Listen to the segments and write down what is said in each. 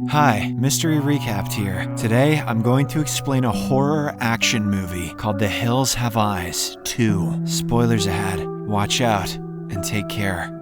Hi, Mystery Recapped here. Today, I'm going to explain a horror action movie called The Hills Have Eyes 2. Spoilers ahead. Watch out and take care.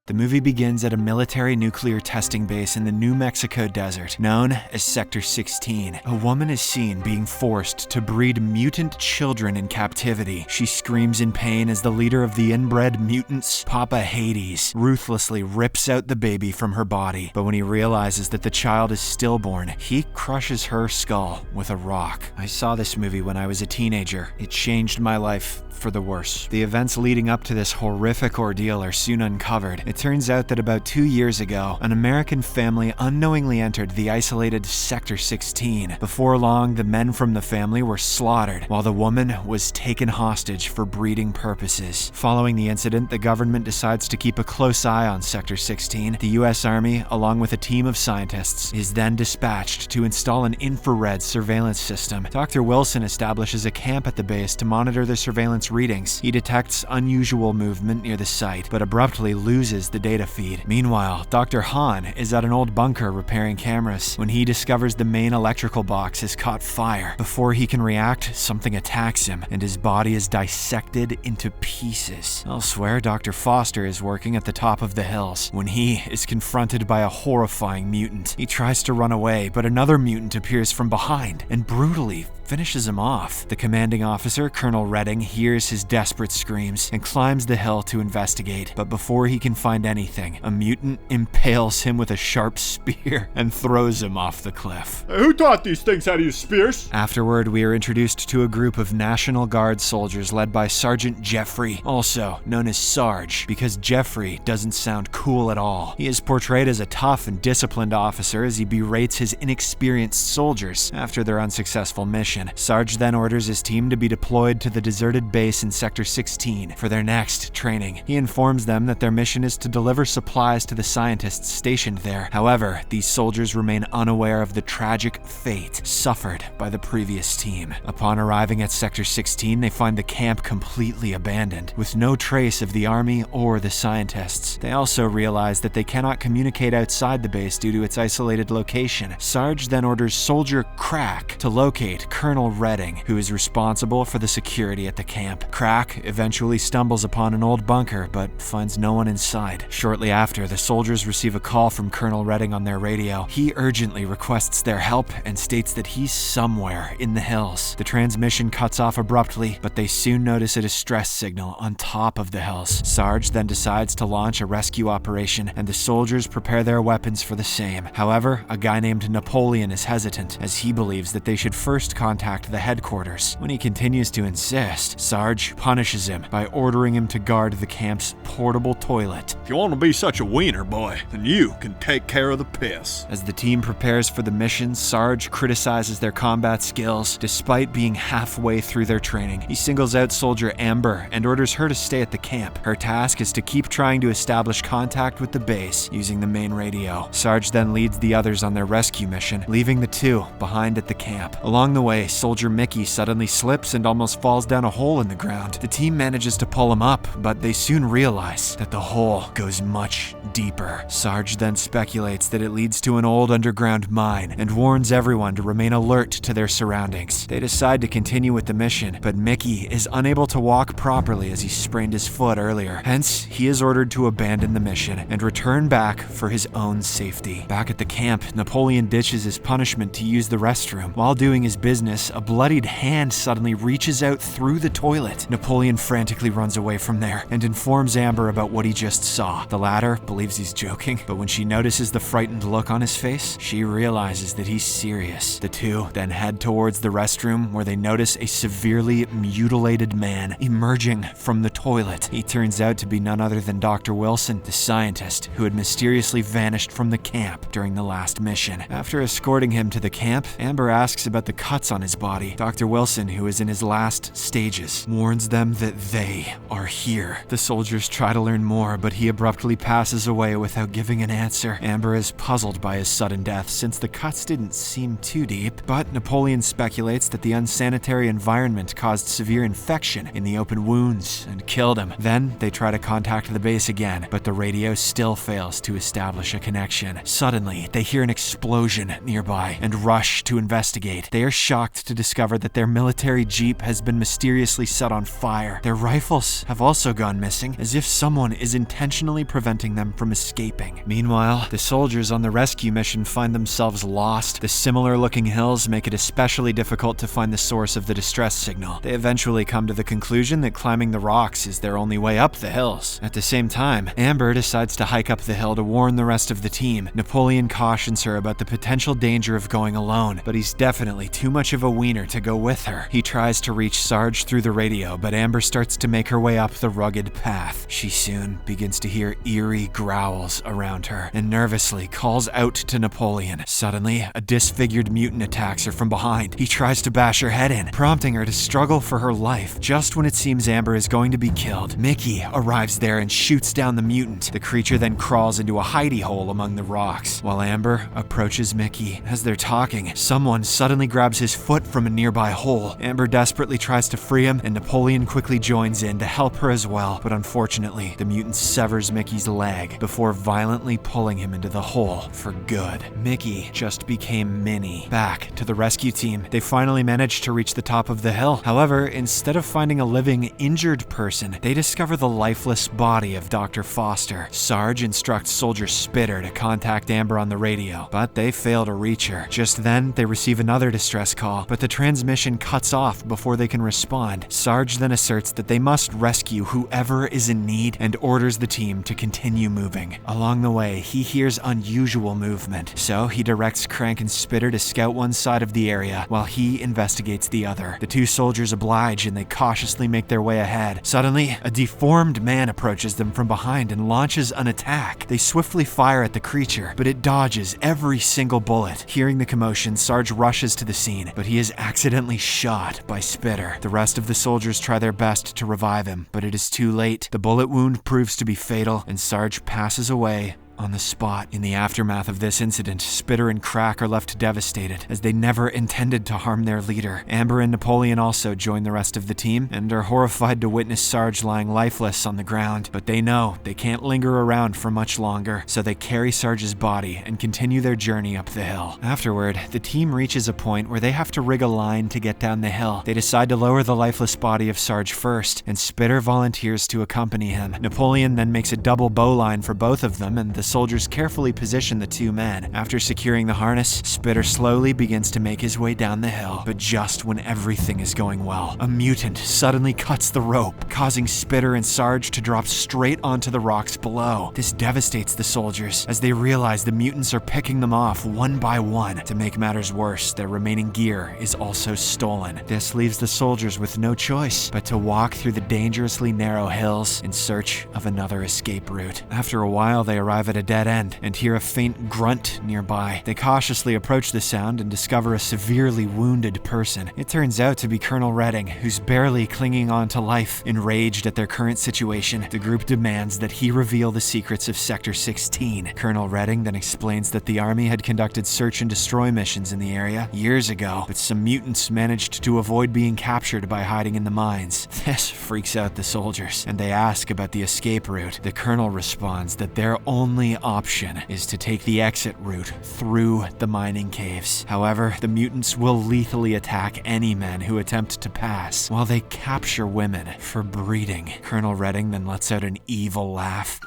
The movie begins at a military nuclear testing base in the New Mexico desert, known as Sector 16. A woman is seen being forced to breed mutant children in captivity. She screams in pain as the leader of the inbred mutants, Papa Hades, ruthlessly rips out the baby from her body. But when he realizes that the child is stillborn, he crushes her skull with a rock. I saw this movie when I was a teenager. It changed my life for the worse. The events leading up to this horrific ordeal are soon uncovered. It turns out that about 2 years ago, an American family unknowingly entered the isolated Sector 16. Before long, the men from the family were slaughtered, while the woman was taken hostage for breeding purposes. Following the incident, the government decides to keep a close eye on Sector 16. The US Army, along with a team of scientists, is then dispatched to install an infrared surveillance system. Dr. Wilson establishes a camp at the base to monitor the surveillance readings. He detects unusual movement near the site, but abruptly loses the data feed. Meanwhile, Dr. Hahn is at an old bunker repairing cameras when he discovers the main electrical box has caught fire. Before he can react, something attacks him, and his body is dissected into pieces. Elsewhere, Dr. Foster is working at the top of the hills when he is confronted by a horrifying mutant. He tries to run away, but another mutant appears from behind and brutally finishes him off. The commanding officer, Colonel Redding, hears his desperate screams and climbs the hill to investigate. But before he can find anything, a mutant impales him with a sharp spear and throws him off the cliff. Who taught these things how to use spears? Afterward, we are introduced to a group of National Guard soldiers led by Sergeant Jeffrey, also known as Sarge, because Jeffrey doesn't sound cool at all. He is portrayed as a tough and disciplined officer as he berates his inexperienced soldiers after their unsuccessful mission. Sarge then orders his team to be deployed to the deserted base in Sector 16 for their next training. He informs them that their mission is to deliver supplies to the scientists stationed there. However, these soldiers remain unaware of the tragic fate suffered by the previous team. Upon arriving at Sector 16, they find the camp completely abandoned, with no trace of the army or the scientists. They also realize that they cannot communicate outside the base due to its isolated location. Sarge then orders Soldier Crack to locate Colonel Redding, who is responsible for the security at the camp. Crack eventually stumbles upon an old bunker, but finds no one inside. Shortly after, the soldiers receive a call from Colonel Redding on their radio. He urgently requests their help and states that he's somewhere in the hills. The transmission cuts off abruptly, but they soon notice a distress signal on top of the hills. Sarge then decides to launch a rescue operation, and the soldiers prepare their weapons for the same. However, a guy named Napoleon is hesitant, as he believes that they should first contact the headquarters. When he continues to insist, Sarge punishes him by ordering him to guard the camp's portable toilet. If you want to be such a wiener boy, then you can take care of the piss. As the team prepares for the mission, Sarge criticizes their combat skills despite being halfway through their training. He singles out Soldier Amber and orders her to stay at the camp. Her task is to keep trying to establish contact with the base using the main radio. Sarge then leads the others on their rescue mission, leaving the two behind at the camp. Along the way, Soldier Mickey suddenly slips and almost falls down a hole in the ground. The team manages to pull him up, but they soon realize that the hole goes much deeper. Sarge then speculates that it leads to an old underground mine and warns everyone to remain alert to their surroundings. They decide to continue with the mission, but Mickey is unable to walk properly as he sprained his foot earlier. Hence, he is ordered to abandon the mission and return back for his own safety. Back at the camp, Napoleon ditches his punishment to use the restroom. While doing his business, a bloodied hand suddenly reaches out through the toilet. Napoleon frantically runs away from there and informs Amber about what he just saw. The latter believes he's joking, but when she notices the frightened look on his face, she realizes that he's serious. The two then head towards the restroom where they notice a severely mutilated man emerging from the toilet. He turns out to be none other than Dr. Wilson, the scientist who had mysteriously vanished from the camp during the last mission. After escorting him to the camp, Amber asks about the cuts on on his body. Dr. Wilson, who is in his last stages, warns them that they are here. The soldiers try to learn more, but he abruptly passes away without giving an answer. Amber is puzzled by his sudden death since the cuts didn't seem too deep, but Napoleon speculates that the unsanitary environment caused severe infection in the open wounds and killed him. Then they try to contact the base again, but the radio still fails to establish a connection. Suddenly, they hear an explosion nearby and rush to investigate. They are shocked to discover that their military jeep has been mysteriously set on fire. Their rifles have also gone missing, as if someone is intentionally preventing them from escaping. Meanwhile, the soldiers on the rescue mission find themselves lost. The similar-looking hills make it especially difficult to find the source of the distress signal. They eventually come to the conclusion that climbing the rocks is their only way up the hills. At the same time, Amber decides to hike up the hill to warn the rest of the team. Napoleon cautions her about the potential danger of going alone, but he's definitely too much of a wiener to go with her. He tries to reach Sarge through the radio, but Amber starts to make her way up the rugged path. She soon begins to hear eerie growls around her and nervously calls out to Napoleon. Suddenly, a disfigured mutant attacks her from behind. He tries to bash her head in, prompting her to struggle for her life. Just when it seems Amber is going to be killed, Mickey arrives there and shoots down the mutant. The creature then crawls into a hidey hole among the rocks. While Amber approaches Mickey, as they're talking, someone suddenly grabs his foot from a nearby hole. Amber desperately tries to free him, and Napoleon quickly joins in to help her as well, but unfortunately, the mutant severs Mickey's leg before violently pulling him into the hole for good. Mickey just became Minnie. Back to the rescue team, they finally managed to reach the top of the hill. However, instead of finding a living, injured person, they discover the lifeless body of Dr. Foster. Sarge instructs Soldier Spitter to contact Amber on the radio, but they fail to reach her. Just then, they receive another distress call, but the transmission cuts off before they can respond. Sarge then asserts that they must rescue whoever is in need and orders the team to continue moving. Along the way, he hears unusual movement, so he directs Crank and Spitter to scout one side of the area while he investigates the other. The two soldiers oblige and they cautiously make their way ahead. Suddenly, a deformed man approaches them from behind and launches an attack. They swiftly fire at the creature, but it dodges every single bullet. Hearing the commotion, Sarge rushes to the scene, but he is accidentally shot by Spitter. The rest of the soldiers try their best to revive him, but it is too late. The bullet wound proves to be fatal, and Sarge passes away on the spot. In the aftermath of this incident, Spitter and Crack are left devastated, as they never intended to harm their leader. Amber and Napoleon also join the rest of the team, and are horrified to witness Sarge lying lifeless on the ground. But they know they can't linger around for much longer, so they carry Sarge's body and continue their journey up the hill. Afterward, the team reaches a point where they have to rig a line to get down the hill. They decide to lower the lifeless body of Sarge first, and Spitter volunteers to accompany him. Napoleon then makes a double bowline for both of them, and the soldiers carefully position the two men. After securing the harness, Spitter slowly begins to make his way down the hill, but just when everything is going well, a mutant suddenly cuts the rope, causing Spitter and Sarge to drop straight onto the rocks below. This devastates the soldiers, as they realize the mutants are picking them off one by one. To make matters worse, their remaining gear is also stolen. This leaves the soldiers with no choice but to walk through the dangerously narrow hills in search of another escape route. After a while, they arrive at a dead end and hear a faint grunt nearby. They cautiously approach the sound and discover a severely wounded person. It turns out to be Colonel Redding, who's barely clinging on to life. Enraged at their current situation, the group demands that he reveal the secrets of Sector 16. Colonel Redding then explains that the army had conducted search and destroy missions in the area years ago, but some mutants managed to avoid being captured by hiding in the mines. This freaks out the soldiers, and they ask about the escape route. The colonel responds that their only option is to take the exit route through the mining caves. However, the mutants will lethally attack any men who attempt to pass, while they capture women for breeding. Colonel Redding then lets out an evil laugh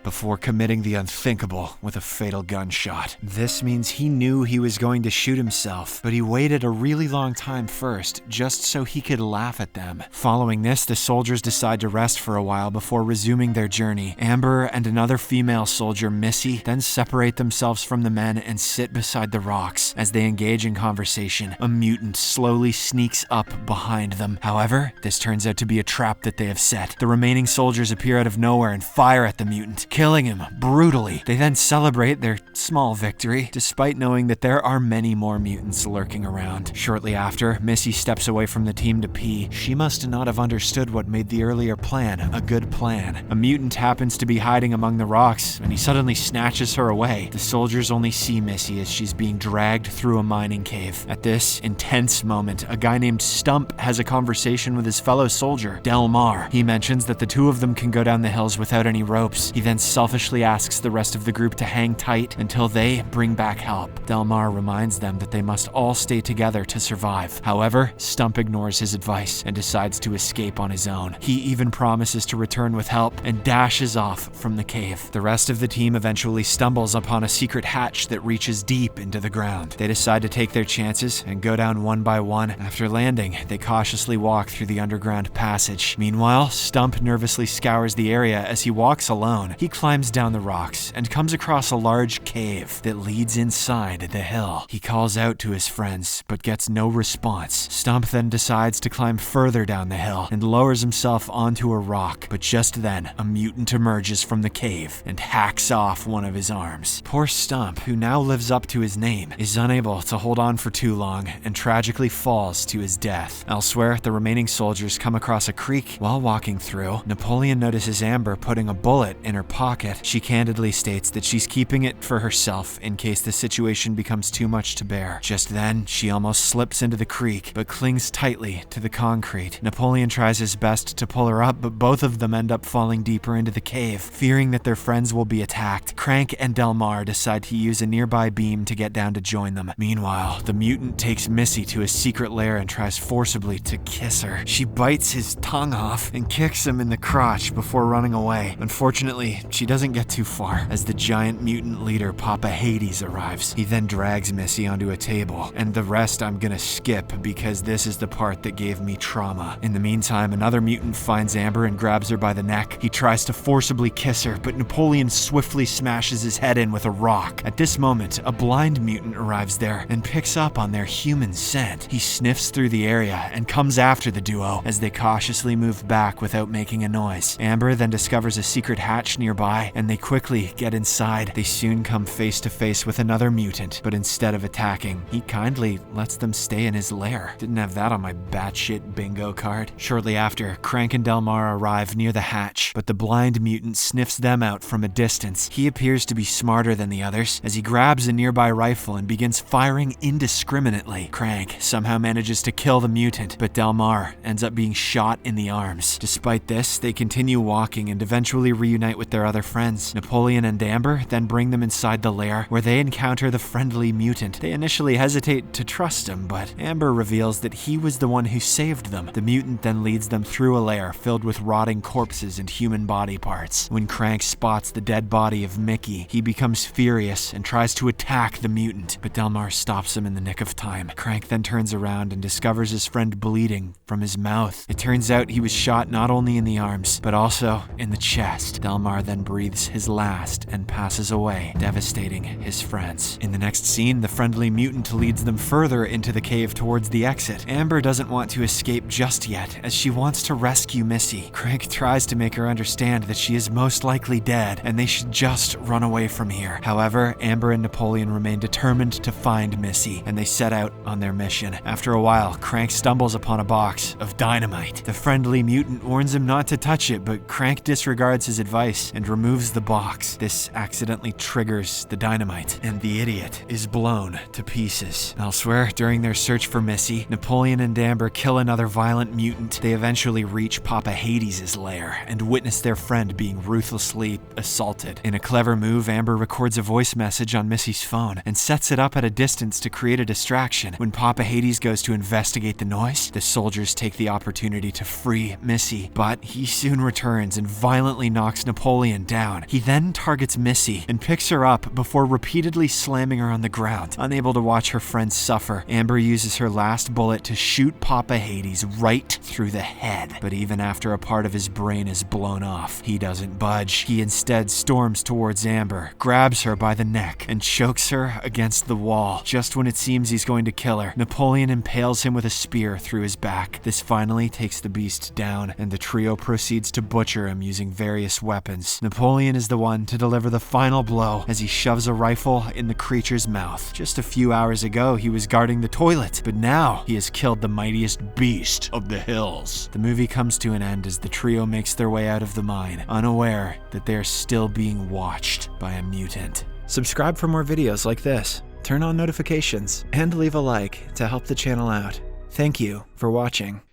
before committing the unthinkable with a fatal gunshot. This means he knew he was going to shoot himself, but he waited a really long time first, just so he could laugh at them. Following this, the soldiers decide to rest for a while before resuming their journey. Amber and another female soldier, Missy, then separate themselves from the men and sit beside the rocks. As they engage in conversation, a mutant slowly sneaks up behind them. However, this turns out to be a trap that they have set. The remaining soldiers appear out of nowhere and fire at the the mutant, killing him brutally. They then celebrate their small victory, despite knowing that there are many more mutants lurking around. Shortly after, Missy steps away from the team to pee. She must not have understood what made the earlier plan a good plan. A mutant happens to be hiding among the rocks, and he suddenly snatches her away. The soldiers only see Missy as she's being dragged through a mining cave. At this intense moment, a guy named Stump has a conversation with his fellow soldier, Delmar. He mentions that the two of them can go down the hills without any ropes. He then selfishly asks the rest of the group to hang tight until they bring back help. Delmar reminds them that they must all stay together to survive. However, Stump ignores his advice and decides to escape on his own. He even promises to return with help and dashes off from the cave. The rest of the team eventually stumbles upon a secret hatch that reaches deep into the ground. They decide to take their chances and go down one by one. After landing, they cautiously walk through the underground passage. Meanwhile, Stump nervously scours the area as he walks alone. He climbs down the rocks and comes across a large cave that leads inside the hill. He calls out to his friends, but gets no response. Stump then decides to climb further down the hill and lowers himself onto a rock, but just then, a mutant emerges from the cave and hacks off one of his arms. Poor Stump, who now lives up to his name, is unable to hold on for too long and tragically falls to his death. Elsewhere, the remaining soldiers come across a creek. While walking through, Napoleon notices Amber putting a bullet in her pocket. She candidly states that she's keeping it for herself in case the situation becomes too much to bear. Just then, she almost slips into the creek, but clings tightly to the concrete. Napoleon tries his best to pull her up, but both of them end up falling deeper into the cave. Fearing that their friends will be attacked, Crank and Delmar decide to use a nearby beam to get down to join them. Meanwhile, the mutant takes Missy to his secret lair and tries forcibly to kiss her. She bites his tongue off and kicks him in the crotch before running away. Unfortunately, she doesn't get too far as the giant mutant leader Papa Hades arrives. He then drags Missy onto a table, and the rest I'm gonna skip because this is the part that gave me trauma. In the meantime, another mutant finds Amber and grabs her by the neck. He tries to forcibly kiss her, but Napoleon swiftly smashes his head in with a rock. At this moment, a blind mutant arrives there and picks up on their human scent. He sniffs through the area and comes after the duo as they cautiously move back without making a noise. Amber then discovers a secret hatch nearby, and they quickly get inside. They soon come face to face with another mutant, but instead of attacking, he kindly lets them stay in his lair. Didn't have that on my batshit bingo card. Shortly after, Crank and Delmar arrive near the hatch, but the blind mutant sniffs them out from a distance. He appears to be smarter than the others as he grabs a nearby rifle and begins firing indiscriminately. Crank somehow manages to kill the mutant, but Delmar ends up being shot in the arms. Despite this, they continue walking and eventually reunite with their other friends. Napoleon and Amber then bring them inside the lair, where they encounter the friendly mutant. They initially hesitate to trust him, but Amber reveals that he was the one who saved them. The mutant then leads them through a lair filled with rotting corpses and human body parts. When Crank spots the dead body of Mickey, he becomes furious and tries to attack the mutant, but Delmar stops him in the nick of time. Crank then turns around and discovers his friend bleeding from his mouth. It turns out he was shot not only in the arms, but also in the chest. Delmar then breathes his last and passes away, devastating his friends. In the next scene, the friendly mutant leads them further into the cave towards the exit. Amber doesn't want to escape just yet, as she wants to rescue Missy. Crank tries to make her understand that she is most likely dead, and they should just run away from here. However, Amber and Napoleon remain determined to find Missy, and they set out on their mission. After a while, Crank stumbles upon a box of dynamite. The friendly mutant warns him not to touch it, but Crank disregards his advice and removes the box. This accidentally triggers the dynamite, and the idiot is blown to pieces. Elsewhere, during their search for Missy, Napoleon and Amber kill another violent mutant. They eventually reach Papa Hades' lair and witness their friend being ruthlessly assaulted. In a clever move, Amber records a voice message on Missy's phone and sets it up at a distance to create a distraction. When Papa Hades goes to investigate the noise, the soldiers take the opportunity to free Missy, but he soon returns and violently knocks Napoleon down. He then targets Missy and picks her up before repeatedly slamming her on the ground. Unable to watch her friend suffer, Amber uses her last bullet to shoot Papa Hades right through the head. But even after a part of his brain is blown off, he doesn't budge. He instead storms towards Amber, grabs her by the neck, and chokes her against the wall. Just when it seems he's going to kill her, Napoleon impales him with a spear through his back. This finally takes the beast down, and the trio proceeds to butcher him using various weapons weapons. Napoleon is the one to deliver the final blow as he shoves a rifle in the creature's mouth. Just a few hours ago, he was guarding the toilet, but now he has killed the mightiest beast of the hills. The movie comes to an end as the trio makes their way out of the mine, unaware that they are still being watched by a mutant. Subscribe for more videos like this, turn on notifications, and leave a like to help the channel out. Thank you for watching.